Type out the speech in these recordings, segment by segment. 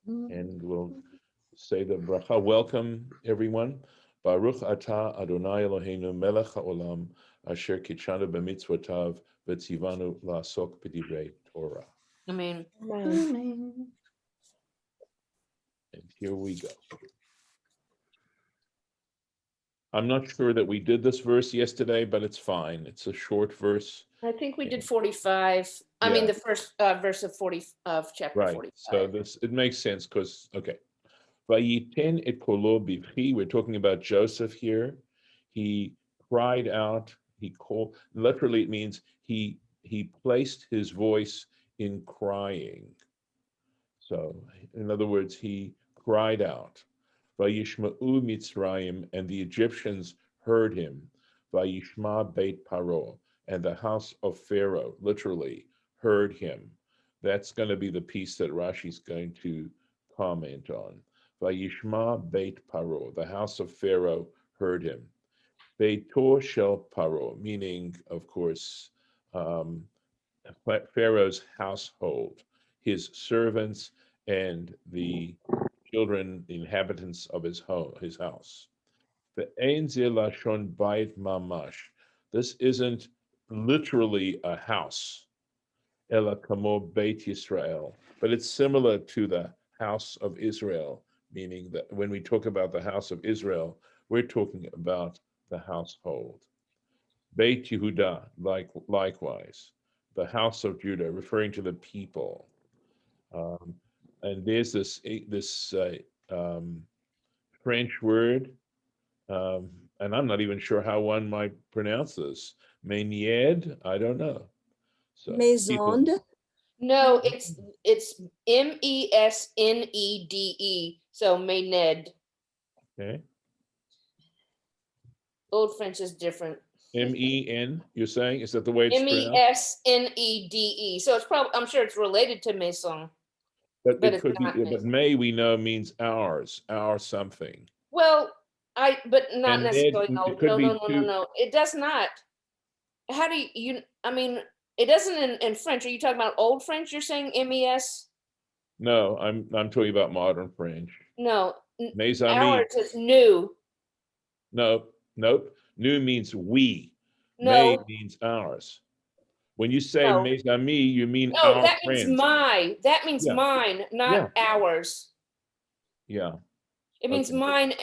And we'll say the bracha. Welcome, everyone. Baruch atah Adonai Eloheinu melech haolam asher kitshanu b'mitzvotav v'tzivanu la'asok b'divrei Torah. Amen. Amen. And here we go. I'm not sure that we did this verse yesterday, but it's fine. It's a short verse. I think we did Yeah. 45. I mean, Yeah. the first verse of 40 of chapter Right. 45. So it makes sense because, okay. Vayiten et kolo bivchi. We're talking about Joseph here. He cried out. He called. Literally, it means he placed his voice in crying. So, in other words, he cried out. Vayishma'u Mitzrayim, and the Egyptians heard him. Vayishma Beit Paro, and the house of Pharaoh literally heard him. That's going to be the piece that Rashi's going to comment on. Vayishma Beit Paro, the house of Pharaoh heard him. Beito Shel Paro, meaning, of course, Pharaoh's household, his servants, and the children, the inhabitants of his home, his house. The Ein Ze Lashon Bait Mamash. This isn't literally a house, Ela Kamo Beit Yisrael, but it's similar to the house of Israel, meaning that when we talk about the house of Israel, we're talking about the household. Beit Yehuda, likewise, the house of Judah, referring to the people. And there's this French word, and I'm not even sure how one might pronounce this. Megned, I don't know. So people, Maisonde. No, it's MESNEDE. So Mayned. okay. Old French is different. MEN, you're saying? Is that the way it's pronounced? MESNEDE. So it's probably, I'm sure it's related to Maison, But but it it's could be, not but Maison. May we know means ours, our something. Well, but not And necessarily. Ned, it No, could no, be no, no, no, two. no. It does not. How do you, I mean, it doesn't in French. Are you talking about Old French? You're saying MES? No, I'm talking about modern French. No, Mes ours amis. is new. Nope, nope. Nous means we. May No, means ours. When you say no, mes amis, you mean no, our that means friends. that means Yeah, mine, not yeah, ours. yeah. It means Okay. mine,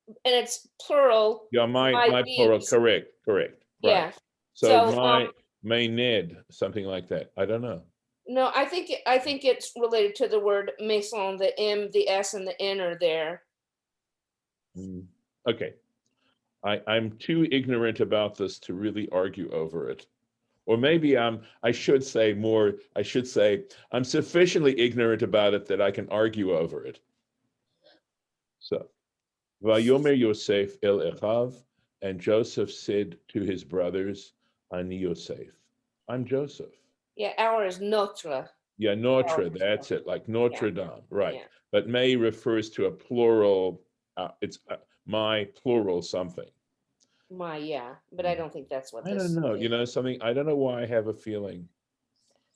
and it's plural. Yeah, My my plural. these. Correct, correct. Right. Yeah. So So my Ned, something like that. I don't know. no, I think it's related to the word maison. The M, the S, and the N are there. Mm. Okay. I'm too ignorant about this to really argue over it. Or maybe I should say I'm sufficiently ignorant about it that I can argue over it. So, Vayomer Yosef el Echav, and Joseph said to his brothers, Ani Yosef, I'm Joseph. Yeah, our is notre. Yeah, Notre, that's it, like Notre Dame, right. Yeah. But May refers to a plural, it's my plural something. Yeah, but I don't think that's what I this don't know, is. something, I don't know why I have a feeling.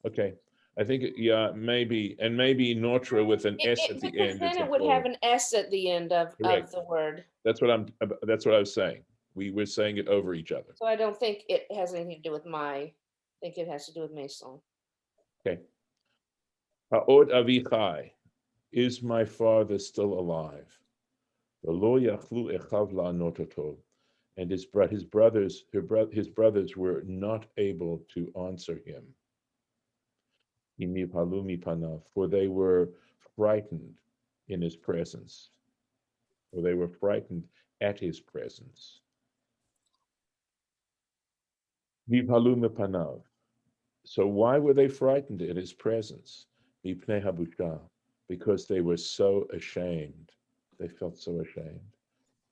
Okay, I think, yeah, maybe, and maybe Notre with an S at the Because end, then it's a it would have plural. an S at the end of Correct. the word. That's what I was saying. We were saying it over each other. So I don't think it has anything to do with I think it has to do with maison. Okay. Ha'od avichai, is my father still alive? V'lo yachlu echav la'anot oto, and his brothers were not able to answer him. Imipalu mipanav, for they were frightened in his presence, or they were frightened at his presence. Mipalu mipanav. So why were they frightened at his presence? Mipnei habusha, because they were so ashamed. They felt so ashamed.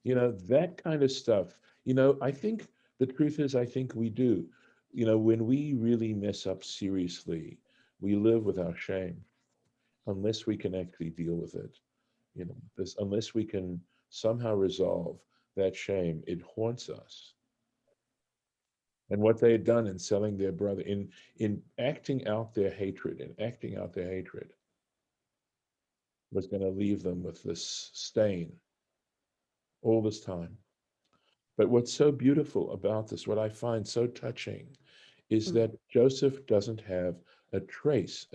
That kind of stuff. I think the truth is, I think we do. When we really mess up seriously, we live with our shame unless we can actually deal with it. Unless we can somehow resolve that shame, it haunts us. And what they had done in selling their brother, in acting out their hatred, was going to leave them with this stain all this time. But what's so beautiful about this, what I find so touching, is that Joseph doesn't have a trace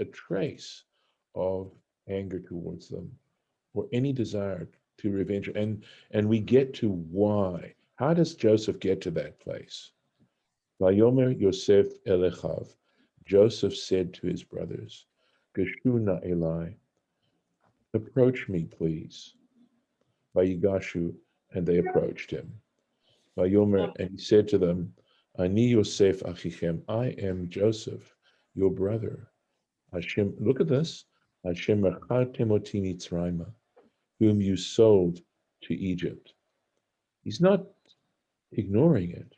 of anger towards them or any desire to revenge. And we get to why. How does Joseph get to that place? Vayomer Yosef Elechav. Joseph said to his brothers, Geshuna Eli, approach me, please. vaYigashu, and they approached him. Vayomer, and he said to them, Ani Yosef Achichem, I am Joseph, your brother. Hashem, look at this. Hashem Rechartem Oti Mitzrayma, whom you sold to Egypt. He's not ignoring it,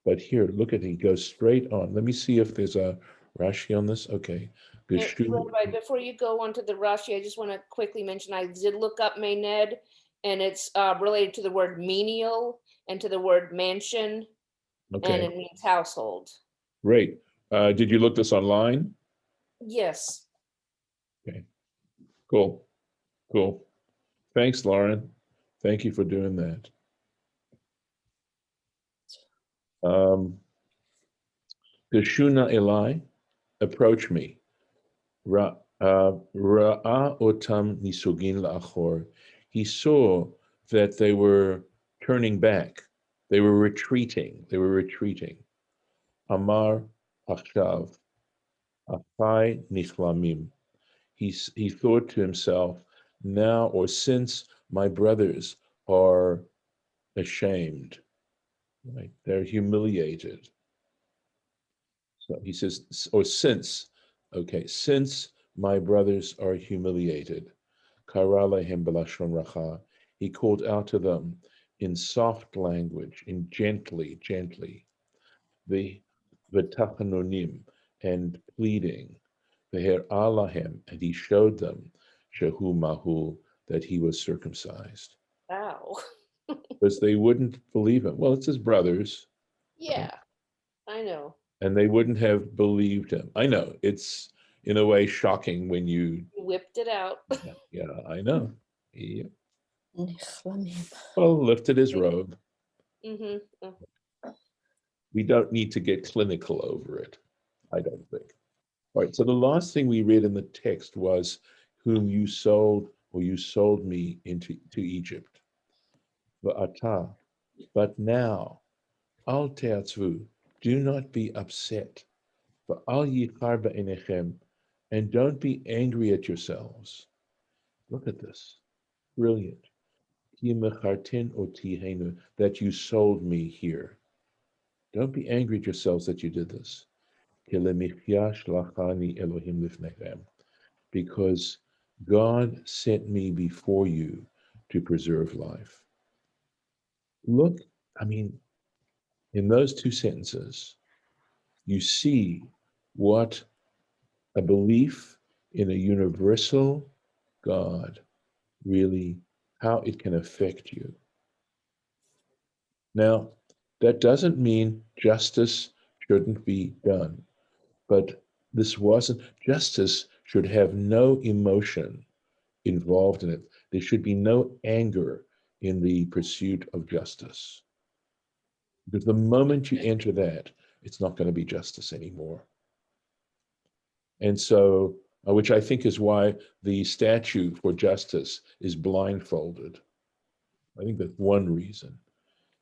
but here, look at it. He goes straight on. Let me see if there's a Rashi on this. Okay. Rabbi, before you go on to the Rashi, I just want to quickly mention I did look up Mayned, and it's related to the word menial and to the word mansion, and Okay, it means household. great. Did you look this online? Yes. Okay, cool, cool. Thanks, Lauren. Thank you for doing that. Geshuna Eli, approach me. Ra'a otam nisugin la'achor. He saw that they were turning back. They were retreating. They were retreating. Amar achshav achai nichlamim. He thought to himself, now or since my brothers are ashamed, right? They're humiliated. So he says, or since, okay, since my brothers are humiliated, kara lehem b'lashon racha, he called out to them in soft language, in gently, the v'tachanonim, and pleading, v'her alahem, and he showed them, shehu mahu, that he was circumcised. Wow. Because they wouldn't believe him. Well, it's his brothers. Yeah, I know. And they wouldn't have believed him. I know it's in a way shocking when you You whipped it out. yeah, I know. He well lifted his robe. Mm-hmm. We don't need to get clinical over it, I don't think. All right, so the last thing we read in the text was whom you sold, or you sold me into to Egypt. Va'ata, but now, al te'atzvu, do not be upset. Va'al yichar ba'enechem, and don't be angry at yourselves. Look at this. Brilliant. That you sold me here. Don't be angry at yourselves that you did this. Because God sent me before you to preserve life. Look, I mean, in those two sentences, you see what a belief in a universal God really, how it can affect you. Now, that doesn't mean justice shouldn't be done, but this wasn't, justice should have no emotion involved in it. There should be no anger in the pursuit of justice. Because the moment you enter that, it's not going to be justice anymore. And so, which I think is why the statue for justice is blindfolded. I think that's one reason.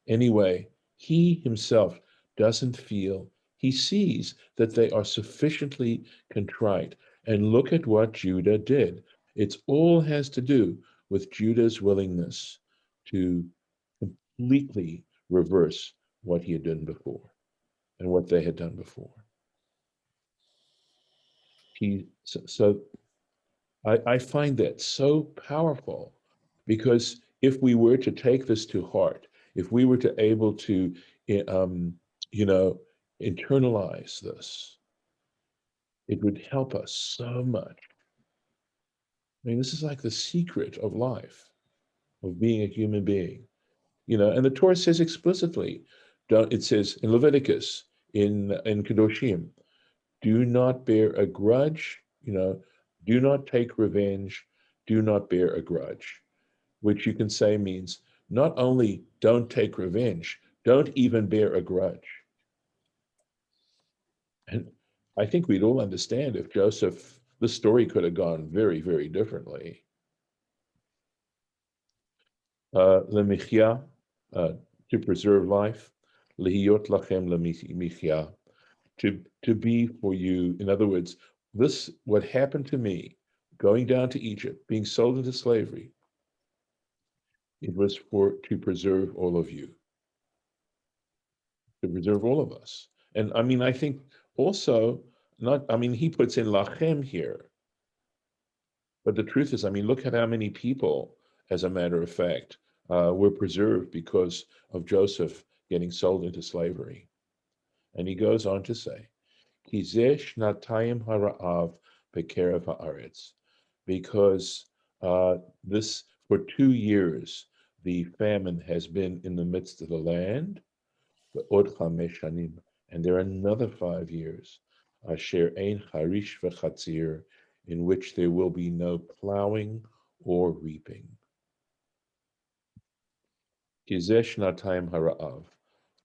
Anyway, he himself doesn't feel, he sees that they are sufficiently contrite. And look at what Judah did. It's all has to do with Judah's willingness to completely reverse what he had done before and what they had done before. So I find that so powerful, because if we were to take this to heart, if we were to able to, you know, internalize this, it would help us so much. I mean, this is like the secret of life, of being a human being, you know. And the Torah says explicitly, it says in Leviticus, in Kedoshim, do not bear a grudge, you know, do not take revenge, do not bear a grudge, which you can say means not only don't take revenge, don't even bear a grudge. And I think we'd all understand if Joseph, the story could have gone very, very differently. Lemichya, to preserve life. Lihiyot lachem lemichya, to be for you. In other words, this, what happened to me, going down to Egypt, being sold into slavery, it was to preserve all of you, to preserve all of us. And I mean, I think also, not, I mean, he puts in lachem here, but the truth is, I mean, look at how many people, as a matter of fact, were preserved because of Joseph getting sold into slavery. And he goes on to say, Kizesh natayim hara'av bekerev haaretz, because this, for 2 years, the famine has been in the midst of the land, ve'od chamesh shanim, and there are another 5 years, asher ein harish v'chatzir, in which there will be no plowing or reaping. Kizesh natayim hara'av,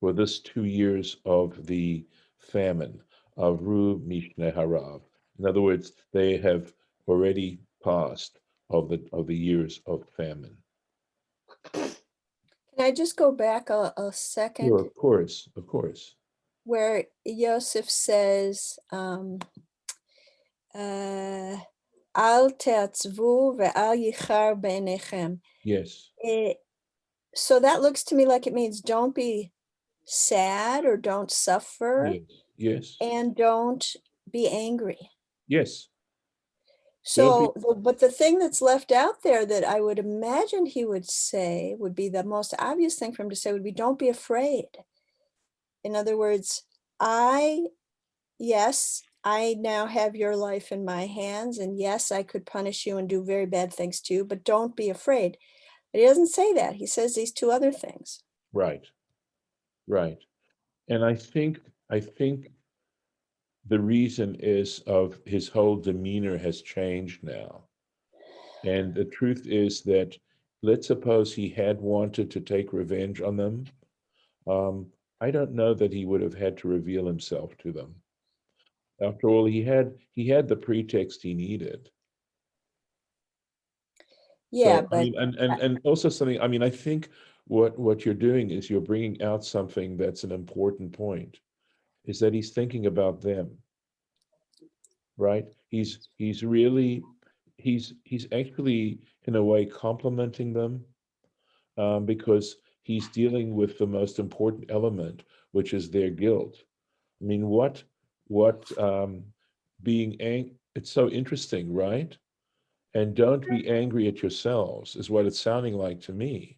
for this 2 years of the famine, avru mishne harav. In other words, they have already passed of the years of famine. Can I just go back a Sure, second of course, of course. where Yosef says, Al te'atzvu ve'al yichar b'einechem. Yes, So that looks to me like it means don't be sad or don't suffer yes, yes, and don't be angry. yes. So, but the thing that's left out there that I would imagine he would say would be the most obvious thing for him to say would be, don't be afraid. In other words, yes, I now have your life in my hands, and yes, I could punish you and do very bad things to you, but don't be afraid. But he doesn't say that. He says these two other things. Right, right. And I think the reason is of his whole demeanor has changed now. And the truth is that, let's suppose he had wanted to take revenge on them. I don't know that he would have had to reveal himself to them. After all, he had the pretext he needed. Yeah, So, but I mean, and also something, I mean, I think what you're doing is you're bringing out something that's an important point, is that he's thinking about them, right? He's actually in a way complimenting them, because he's dealing with the most important element, which is their guilt. I mean, what being angry, it's so interesting, right? And don't be angry at yourselves is what it's sounding like to me,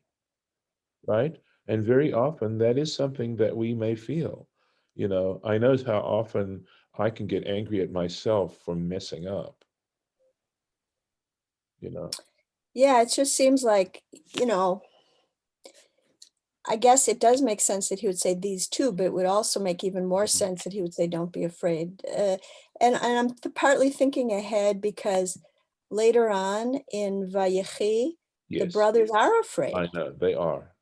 right? And very often that is something that we may feel. You know, I know how often I can get angry at myself for messing up, you know. yeah, it just seems like, I guess it does make sense that he would say these two, but it would also make even more sense that he would say, don't be afraid. And I'm partly thinking ahead because later on in vaYigash, the Yes, brothers are I afraid. know they are.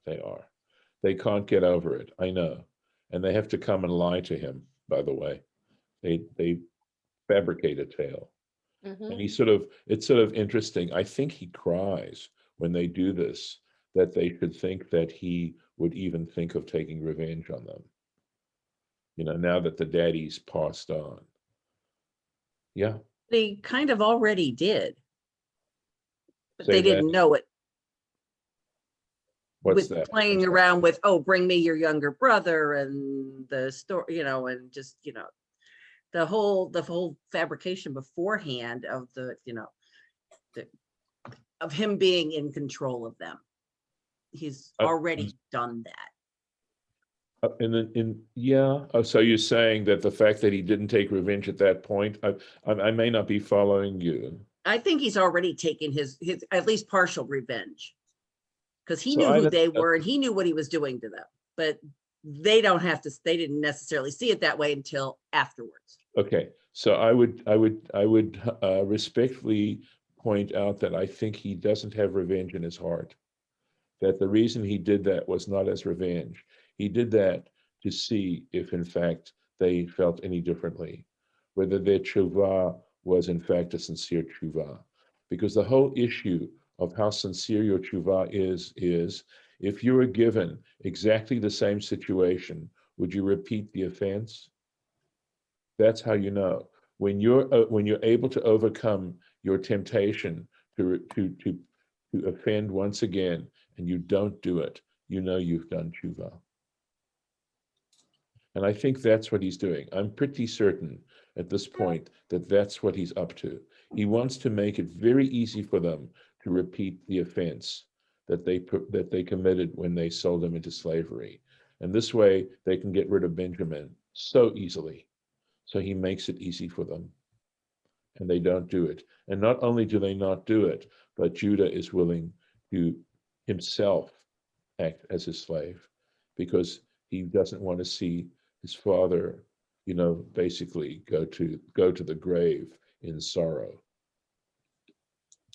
They can't get over it. I know. And they have to come and lie to him, by the way. They fabricate a tale. Mhm. And it's sort of interesting. I think he cries when they do this, that they should think that he would even think of taking revenge on them. You know, now that the daddy's passed on. Yeah. They kind of already did, but Say they that. didn't know it. What's With that? playing around with, oh, bring me your younger brother, and the story, and just, the whole fabrication beforehand of the, of him being in control of them. He's already done that. Yeah. Oh, so you're saying that the fact that he didn't take revenge at that point, I may not be following you. I think he's already taken his at least partial revenge, because he So knew who they were and he knew what he was doing to them, but they didn't necessarily see it that way until afterwards. Okay, so I would respectfully point out that I think he doesn't have revenge in his heart. That the reason he did that was not as revenge. He did that to see if, in fact, they felt any differently, whether their tshuva was, in fact, a sincere tshuva. Because the whole issue of how sincere your tshuva is if you were given exactly the same situation, would you repeat the offense? That's how you know. When you're able to overcome your temptation to offend once again, and you don't do it, you know you've done tshuva. And I think that's what he's doing. I'm pretty certain at this point that that's what he's up to. He wants to make it very easy for them to repeat the offense that they committed when they sold him into slavery. And this way they can get rid of Benjamin so easily. So he makes it easy for them. And they don't do it. And not only do they not do it, but Judah is willing to himself act as his slave because he doesn't want to see his father, basically go to the grave in sorrow.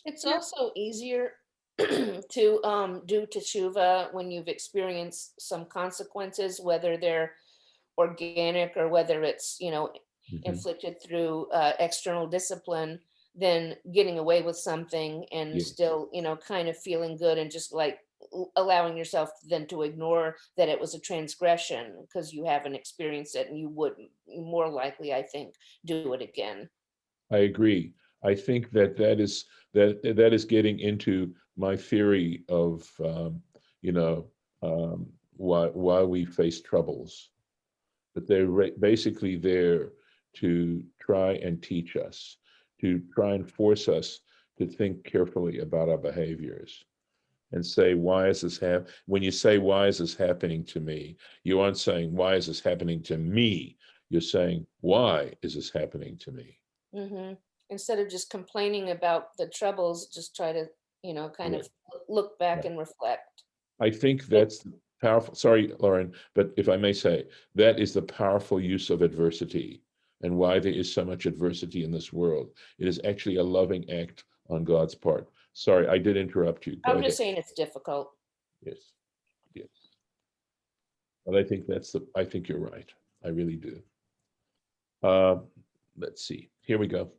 It's also easier to do teshuva when you've experienced some consequences, whether they're organic or whether it's, inflicted through external discipline, than getting away with something and Yes. still, kind of feeling good and just like allowing yourself then to ignore that it was a transgression because you haven't experienced it and you would more likely, I think, do it again. I agree. I think that is getting into my theory of why we face troubles. But they're basically there to try and teach us, to try and force us to think carefully about our behaviors and say, why is this when you say, why is this happening to me? You aren't saying, why is this happening to me? You're saying, why is this happening to me? Mm-hmm. Instead of just complaining about the troubles, just try to, kind of look back Right. and reflect. I think that's powerful. Sorry, Lauren, but if I may say, that is the powerful use of adversity and why there is so much adversity in this world. It is actually a loving act on God's part. Sorry, I did interrupt you. Go I'm ahead. just saying it's difficult. Yes, yes. But I think you're right. I really do. Let's see. Here we go.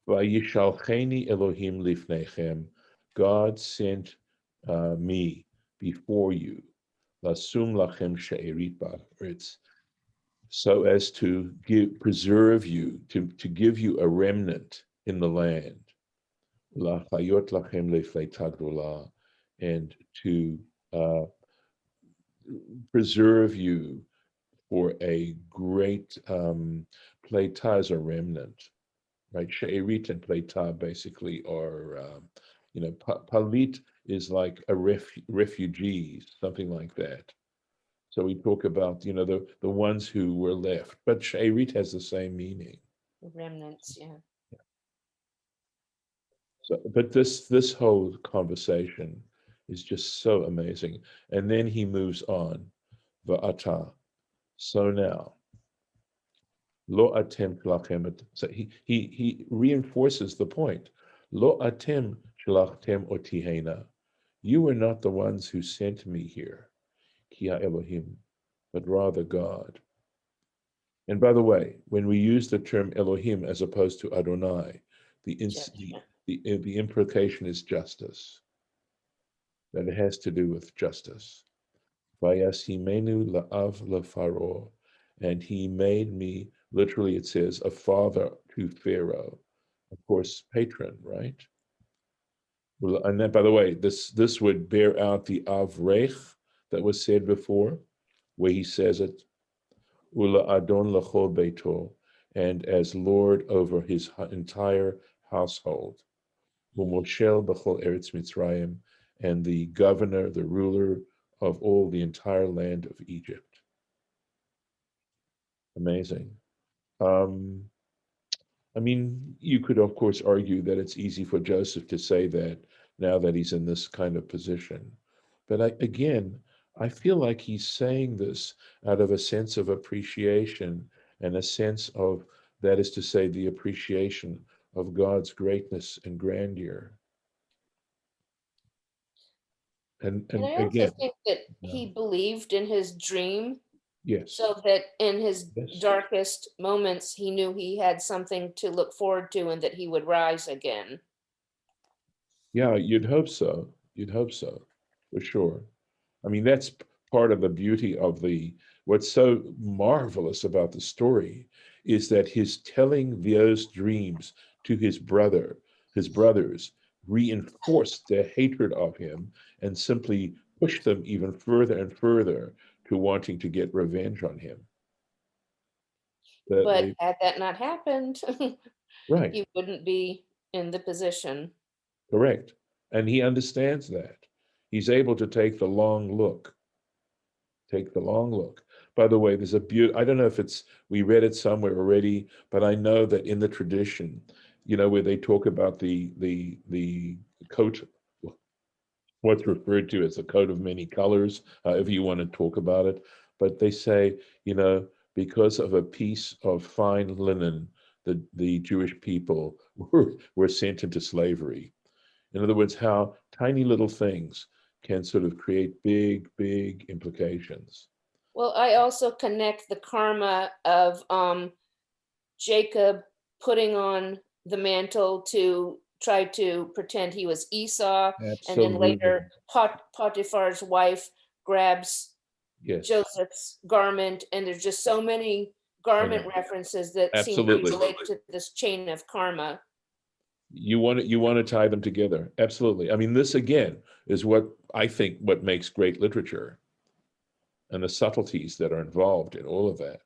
Vayishalcheni Elohim lifnechem. God sent me before you. Lasum lachem she'erit ba'aretz, so as to preserve you, to give you a remnant in the land. Lachayot lachem lefleita gdola, and to preserve you for a great pleita is a remnant, right? She'erit and pleita basically are, palit is like a refugee, something like that. So we talk about, the ones who were left, but she'erit has the same meaning. Remnants, yeah. So, but this whole conversation is just so amazing. And then he moves on, va'ata. So now, lo atem shlachem. So he reinforces the point. Lo atem shlachtem otihena. You were not the ones who sent me here, ki Elohim, but rather God. And by the way, when we use the term Elohim as opposed to Adonai, the implication is justice. That it has to do with justice. Vayasimenu la'av leFaro, and he made me, literally it says, a father to Pharaoh. Of course, patron, right? Well, and then, by the way, this would bear out the avrech that was said before, where he says it, Ula Adon lachol beito, and as Lord over his entire household. Umoshel b'chol Eretz Mitzrayim, and the governor, the ruler of all the entire land of Egypt. Amazing. I mean, you could of course argue that it's easy for Joseph to say that now that he's in this kind of position. But I feel like he's saying this out of a sense of appreciation and a sense of, that is to say, the appreciation of God's greatness and grandeur. And And I also again, think that yeah, he believed in his dream yes, so that in his yes, darkest moments, he knew he had something to look forward to and that he would rise again. yeah, you'd hope so. You'd hope so, for sure. I mean, that's part of the beauty of what's so marvelous about the story is that his telling those dreams to his brothers reinforced their hatred of him and simply pushed them even further and further to wanting to get revenge on him. But They, had that not happened, right, he wouldn't be in the position. correct. And he understands that. He's able to take the long look. Take the long look. By the way, there's a I don't know if we read it somewhere already, but I know that in the tradition, where they talk about the coat, what's referred to as a coat of many colors, if you want to talk about it, but they say, because of a piece of fine linen, the Jewish people were sent into slavery. In other words, how tiny little things can sort of create big, big implications. Well, I also connect the karma of Jacob putting on the mantle to try to pretend he was Esau, and then Absolutely. later Potiphar's wife grabs Yes, Joseph's garment, and there's just so many I know. garment references that seem to Absolutely. relate to this chain of karma. You want to tie them together. Absolutely. I mean, this again is what makes great literature and the subtleties that are involved in all of that.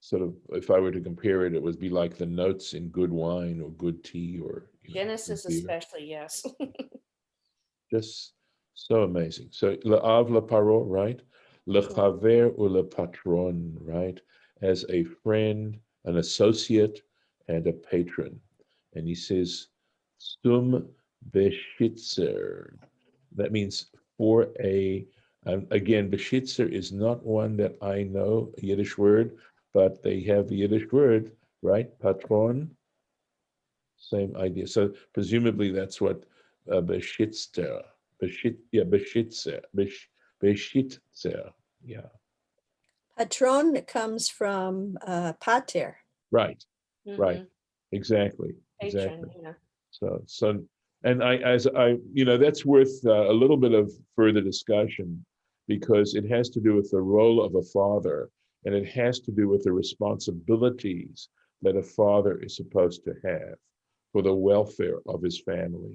Sort of, if I were to compare it, it would be like the notes in good wine or good tea or good Genesis beer. especially, yes. Just so amazing. So le av le paro, right? Le chaver ou le patron, right? As a friend, an associate, and a patron. And he says, stum beschitzer. That means for again, beschitzer is not one that I know, a Yiddish word, but they have the Yiddish word, right? Patron, same idea. So presumably that's what beschitzer, beschitzer. Yeah, Patron comes from pater. right, right, Mhm. exactly, Patron, exactly. yeah. So, and that's worth a little bit of further discussion because it has to do with the role of a father and it has to do with the responsibilities that a father is supposed to have for the welfare of his family.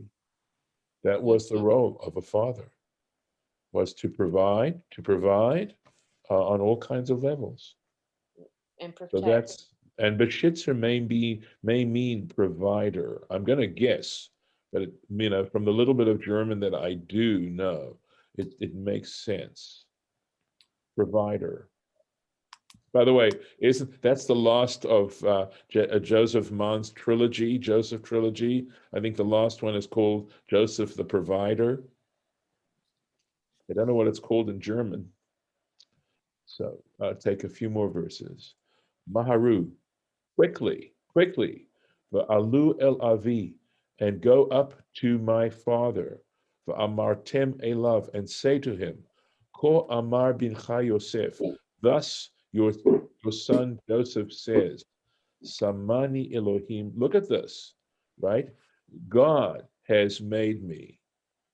That was the role of a father, was to provide on all kinds of levels. And So protect. and beschitzer may mean provider. I'm going to guess, but from the little bit of German that I do know, it makes sense. Provider. By the way, that's the last of Joseph Mann's trilogy, Joseph trilogy. I think the last one is called Joseph the Provider. I don't know what it's called in German. So take a few more verses. Maharu, quickly, va'alu el avi, and go up to my father, va'amartem elav, and say to him, ko amar bincha Yosef, thus your son Joseph says, Samani Elohim, look at this, right? God has made me,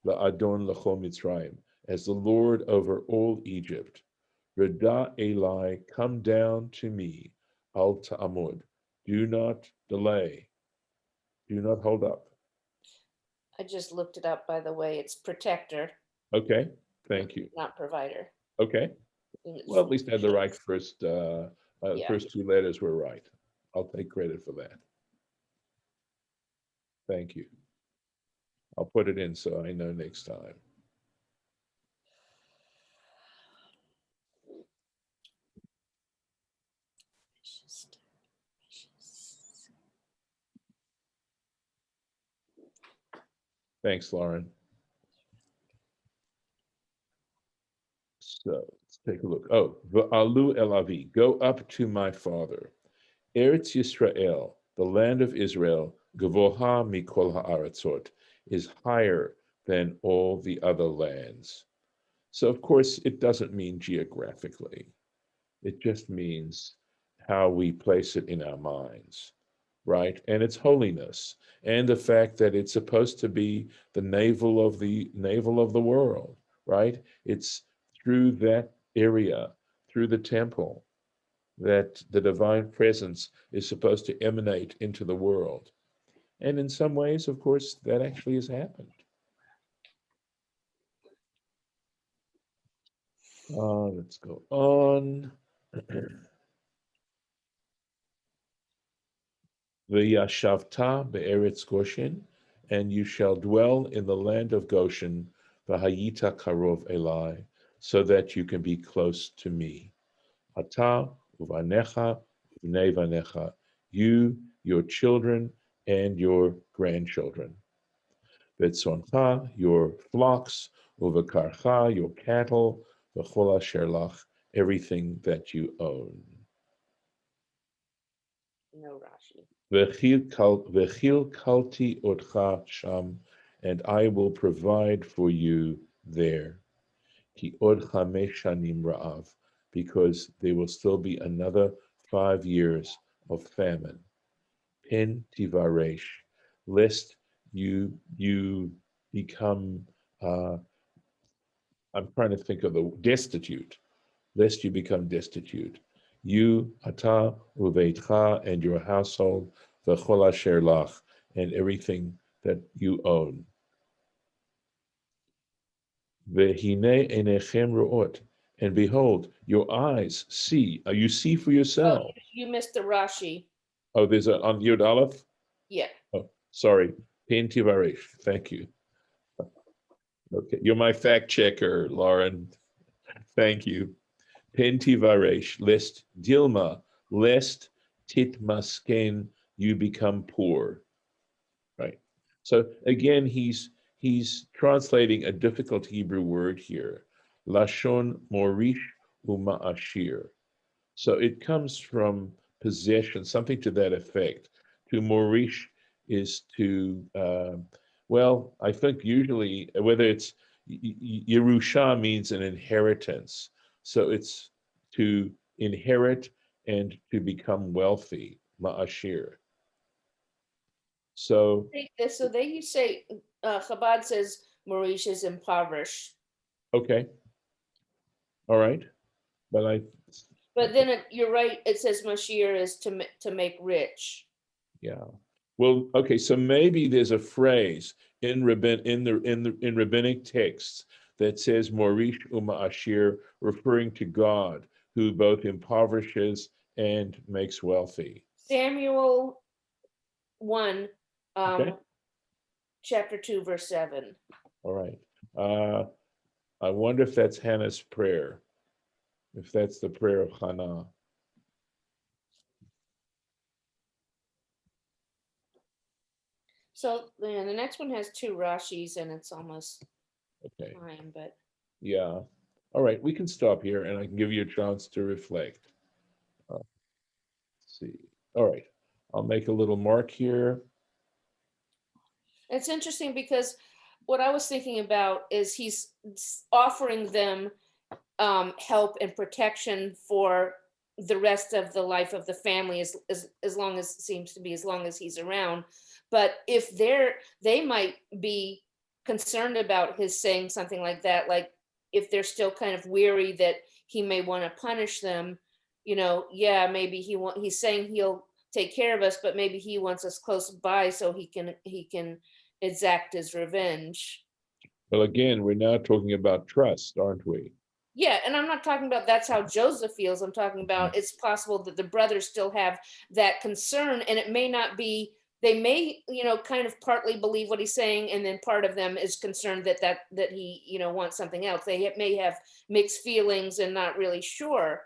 the Adon Lachol Mitzrayim, as the Lord over all Egypt. Rada Eli, come down to me, Al Ta'amud. Do not delay. Do not hold up. I just looked it up, by the way. It's protector, Okay, thank you. not provider. Okay, And it's- well, at least I had the right Yeah. first two letters were right. I'll take credit for that. Thank you. I'll put it in so I know next time. Thanks, Lauren. So let's take a look. Oh, Va'alu El Avi, go up to my father. Eretz Yisrael, the land of Israel, Gavoha mikol ha'aratzot, is higher than all the other lands. So of course, it doesn't mean geographically. It just means how we place it in our minds, right? And its holiness, and the fact that it's supposed to be the navel of the world, right? It's through that area, through the temple, that the divine presence is supposed to emanate into the world. And in some ways, of course, that actually has happened. Let's go on. V'yashavta be'eretz Goshen, and you shall dwell in the land of Goshen, v'hayita karov elai, so that you can be close to me. Ata uvanecha uvnei vanecha, you, your children, and your grandchildren. V'tzoncha, your flocks, uvakarcha, your cattle, v'chol asher lach, everything that you own. No Rashi. V'chil kalti otcha sham, and I will provide for you there. Ki od chamesh shanim ra'av, because there will still be another 5 years of famine. Pen tivaresh, lest you become, I'm trying to think of the destitute, lest you become destitute. You, ata uveitcha, and your household, v'chol asher lach, and everything that you own. V'hinei enechem ro'ot, and behold, your eyes see. You see for Oh, yourself. you missed the Rashi. Oh, there's a on Yud Aleph. Yeah. Oh, sorry. Pen tivaresh. Thank you. Okay, you're my fact checker, Lauren. Thank you. Pen tivaresh, lest Dilma, lest titmasken, you become poor. Right. So again, he's translating a difficult Hebrew word here, lashon morish uma'ashir. So it comes from possession, something to that effect. To morish is to, well, I think usually whether it's Yerusha means an inheritance. So it's to inherit and to become wealthy, ma'ashir. So, So they you say Chabad says Maurice is impoverished, okay, all right, but but then you're right. It says Mashir is to make rich. yeah. Well, okay, so maybe there's a phrase in rabbinic texts that says Morish Uma Ashir, referring to God, who both impoverishes and makes wealthy. Samuel 1, Okay. chapter 2, verse 7. All right. I wonder if that's Hannah's prayer, if that's the prayer of Hannah. So the next one has 2 Rashis and it's almost Okay. time, but Yeah. All right, we can stop here and I can give you a chance to reflect. Let's see. All right, I'll make a little mark here. it's interesting because what I was thinking about is he's offering them help and protection for the rest of the life of the family as long as it seems to be as long as he's around. But if they might be concerned about his saying something like that, like if they're still kind of weary that he may want to punish them, yeah, maybe he's saying he'll take care of us, but maybe he wants us close by so he can exact his revenge. Well, again, we're now talking about trust, aren't we? Yeah, and I'm not talking about that's how Joseph feels. I'm talking about it's possible that the brothers still have that concern, and it may not be, they may, kind of partly believe what he's saying, and then part of them is concerned that he, wants something else. They may have mixed feelings and not really sure.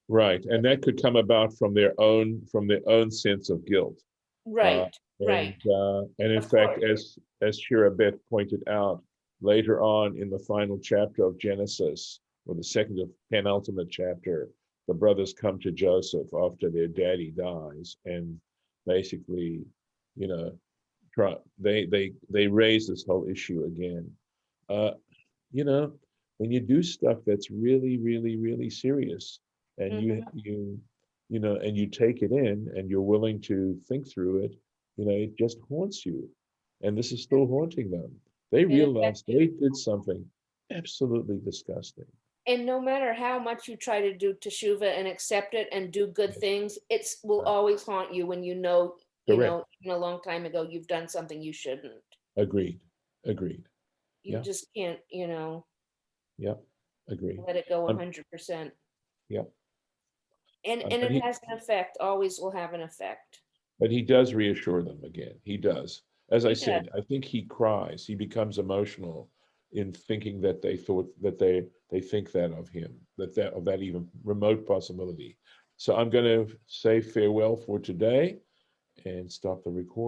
Right, and that could come about from their own sense of guilt. Right, right. And in Of fact, course. as Shira Beth pointed out, later on in the final chapter of Genesis, or the second to penultimate chapter, the brothers come to Joseph after their daddy dies, and basically, you know, they raise this whole issue again. Uh, you know, when you do stuff that's really, really, really serious, and you know, and you take it in, and you're willing to think through it, you know, it just haunts you, and this is still haunting them. They It affects realized you. they did something absolutely disgusting. And no matter how much you try to do teshuva and accept it and do good things, it's will Right. always haunt you when Correct. even a long time ago, you've done something you shouldn't. Agreed. Agreed. You Yeah. just can't, Yep. Agreed. let it go Um, 100%. yep. And But it he has an effect, always will have an effect. but he does reassure them again. He does. As I He does. said, I think he cries. He becomes emotional in thinking that they thought that they think that of him, that of that even remote possibility. So I'm going to say farewell for today and stop the recording.